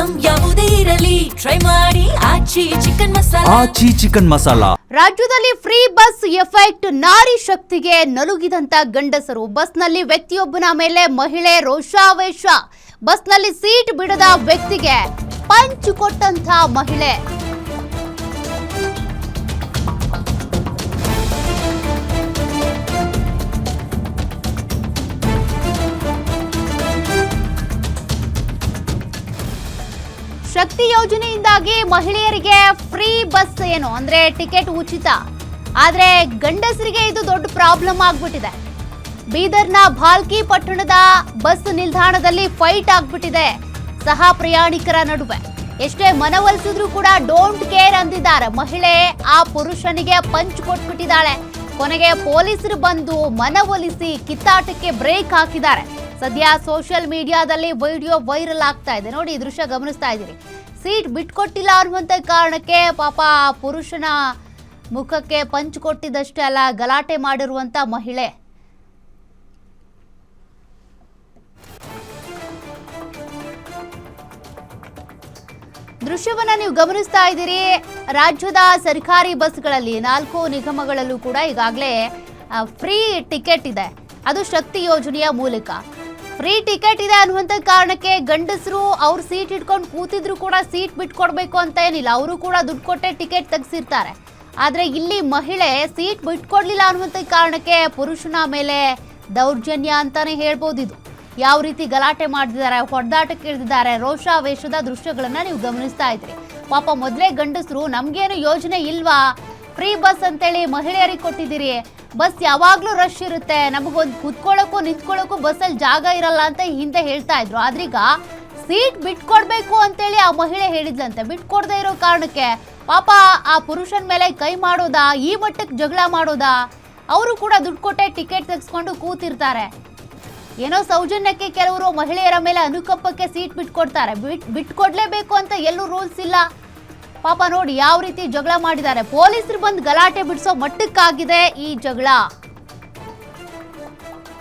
Item ಯಾವುದೇ ಇರಲಿ try ಮಾಡಿ ಆಚಿ ಚಿಕನ್ ಮಸಾಲಾ. ರಾಜ್ಯದಲ್ಲಿ ಫ್ರೀ ಬಸ್ ಎಫೆಕ್ಟ್, ನಾರಿ ಶಕ್ತಿಗೆ ನಲುಗಿದಂತ ಗಂಡಸರು. ಬಸ್ನಲ್ಲಿ ವ್ಯಕ್ತಿಯೊಬ್ಬನ ಮೇಲೆ ಮಹಿಳೆ ರೋಷಾವೇಶ. ಬಸ್ನಲ್ಲಿ ಸೀಟ್ ಬಿಡದ ವ್ಯಕ್ತಿಗೆ ಪಂಚ್ ಕೊಟ್ಟಂತ ಮಹಿಳೆ. ಶಕ್ತಿ ಯೋಜನೆಯಿಂದಾಗಿ ಮಹಿಳೆಯರಿಗೆ ಫ್ರೀ ಬಸ್ ಏನು ಅಂದ್ರೆ ಟಿಕೆಟ್ ಉಚಿತ. ಆದ್ರೆ ಗಂಡಸರಿಗೆ ಇದು ದೊಡ್ಡ ಪ್ರಾಬ್ಲಮ್ ಆಗ್ಬಿಟ್ಟಿದೆ. ಬೀದರ್ನ ಭಾಲ್ಕಿ ಪಟ್ಟಣದ ಬಸ್ ನಿಲ್ದಾಣದಲ್ಲಿ ಫೈಟ್ ಆಗ್ಬಿಟ್ಟಿದೆ ಸಹ ಪ್ರಯಾಣಿಕರ ನಡುವೆ. ಎಷ್ಟೇ ಮನವೊಲಿಸಿದ್ರು ಕೂಡ ಡೋಂಟ್ ಕೇರ್ ಅಂದಿದ್ದಾರೆ. ಮಹಿಳೆ ಆ ಪುರುಷನಿಗೆ ಪಂಚ್ ಕೊಟ್ಬಿಟ್ಟಿದ್ದಾಳೆ. ಕೊನೆಗೆ ಪೊಲೀಸರು ಬಂದು ಮನವೊಲಿಸಿ ಕಿತ್ತಾಟಕ್ಕೆ ಬ್ರೇಕ್ ಹಾಕಿದ್ದಾರೆ. ಸದ್ಯ ಸೋಷಿಯಲ್ ಮೀಡಿಯಾದಲ್ಲಿ ವಿಡಿಯೋ ವೈರಲ್ ಆಗ್ತಾ ಇದೆ. ನೋಡಿ, ಈ ದೃಶ್ಯ ಗಮನಿಸ್ತಾ ಇದ್ದೀರಿ. ಸೀಟ್ ಬಿಟ್ಕೊಟ್ಟಿಲ್ಲ ಅನ್ನುವಂಥ ಕಾರಣಕ್ಕೆ ಪಾಪ ಪುರುಷನ ಮುಖಕ್ಕೆ ಪಂಚ್ ಕೊಟ್ಟಿದ್ದಷ್ಟೇ ಅಲ್ಲ, ಗಲಾಟೆ ಮಾಡಿರುವಂತ ಮಹಿಳೆ. ದೃಶ್ಯವನ್ನ ನೀವು ಗಮನಿಸ್ತಾ ಇದ್ದೀರಿ. ರಾಜ್ಯದ ಸರ್ಕಾರಿ ಬಸ್ಗಳಲ್ಲಿ 4 ನಿಗಮಗಳಲ್ಲೂ ಕೂಡ ಈಗಾಗಲೇ ಫ್ರೀ ಟಿಕೆಟ್ ಇದೆ. ಅದು ಶಕ್ತಿ ಯೋಜನೆಯ ಮೂಲಕ ಫ್ರೀ ಟಿಕೆಟ್ ಇದೆ ಅನ್ನುವಂಥ ಕಾರಣಕ್ಕೆ ಗಂಡಸರು ಅವ್ರ ಸೀಟ್ ಇಟ್ಕೊಂಡು ಕೂತಿದ್ರು ಕೂಡ ಸೀಟ್ ಬಿಟ್ಕೊಡ್ಬೇಕು ಅಂತ ಏನಿಲ್ಲ, ಅವರು ಕೂಡ ದುಡ್ಡು ಕೊಟ್ಟೆ ಟಿಕೆಟ್ ತೆಗೆಸಿರ್ತಾರೆ. ಆದರೆ ಇಲ್ಲಿ ಮಹಿಳೆ ಸೀಟ್ ಬಿಟ್ಕೊಡ್ಲಿಲ್ಲ ಅನ್ನುವಂಥ ಕಾರಣಕ್ಕೆ ಪುರುಷನ ಮೇಲೆ ದೌರ್ಜನ್ಯ ಅಂತಾನೆ ಹೇಳ್ಬೋದು. ಇದು ಯಾವ ರೀತಿ ಗಲಾಟೆ ಮಾಡಿದ್ದಾರೆ, ಹೊಡೆದಾಟಕ್ಕೆ ಇಳಿದಿದ್ದಾರೆ, ರೋಷಾವೇಶದ ದೃಶ್ಯಗಳನ್ನ ನೀವು ಗಮನಿಸ್ತಾ ಇದ್ರಿ. ಪಾಪ ಮೊದಲೇ ಗಂಡಸರು ನಮ್ಗೇನು ಯೋಜನೆ ಇಲ್ವಾ, ಫ್ರೀ ಬಸ್ ಅಂತೇಳಿ ಮಹಿಳೆಯರಿಗೆ ಕೊಟ್ಟಿದ್ದೀರಿ, ಬಸ್ ಯಾವಾಗ್ಲೂ ರಶ್ ಇರುತ್ತೆ, ನಮಗೊಂದು ಕುತ್ಕೊಳ್ಳೋಕ್ಕೂ ನಿಂತ್ಕೊಳ್ಳೋಕ್ಕೂ ಬಸ್ಸಲ್ಲಿ ಜಾಗ ಇರಲ್ಲ ಅಂತ ಹಿಂದೆ ಹೇಳ್ತಾ ಇದ್ರು. ಆದ್ರೀಗ ಸೀಟ್ ಬಿಟ್ಕೊಡ್ಬೇಕು ಅಂತೇಳಿ ಆ ಮಹಿಳೆ ಹೇಳಿದ್ಲಂತೆ. ಬಿಟ್ಕೊಡದೇ ಇರೋ ಕಾರಣಕ್ಕೆ ಪಾಪ ಆ ಪುರುಷನ ಮೇಲೆ ಕೈ ಮಾಡೋದಾ, ಈ ಮಟ್ಟಕ್ಕೆ ಜಗಳ ಮಾಡೋದಾ? ಅವರು ಕೂಡ ದುಡ್ಡು ಕೊಟ್ಟೆ ಟಿಕೆಟ್ ತೆಗೆಸ್ಕೊಂಡು ಕೂತಿರ್ತಾರೆ. ಏನೋ ಸೌಜನ್ಯಕ್ಕೆ ಕೆಲವರು ಮಹಿಳೆಯರ ಮೇಲೆ ಅನುಕಂಪಕ್ಕೆ ಸೀಟ್ ಬಿಟ್ಕೊಡ್ತಾರೆ. ಬಿಟ್ಕೊಡ್ಲೇಬೇಕು ಅಂತ ಎಲ್ಲೂ ರೂಲ್ಸ್ ಇಲ್ಲ. ಪಾಪ ನೋಡಿ ಯಾವ ರೀತಿ ಜಗಳ ಮಾಡಿದ್ದಾರೆ. ಪೊಲೀಸರು ಬಂದು ಗಲಾಟೆ ಬಿಡಿಸೋ ಮಟ್ಟಕ್ಕಾಗಿದೆ ಈ ಜಗಳ.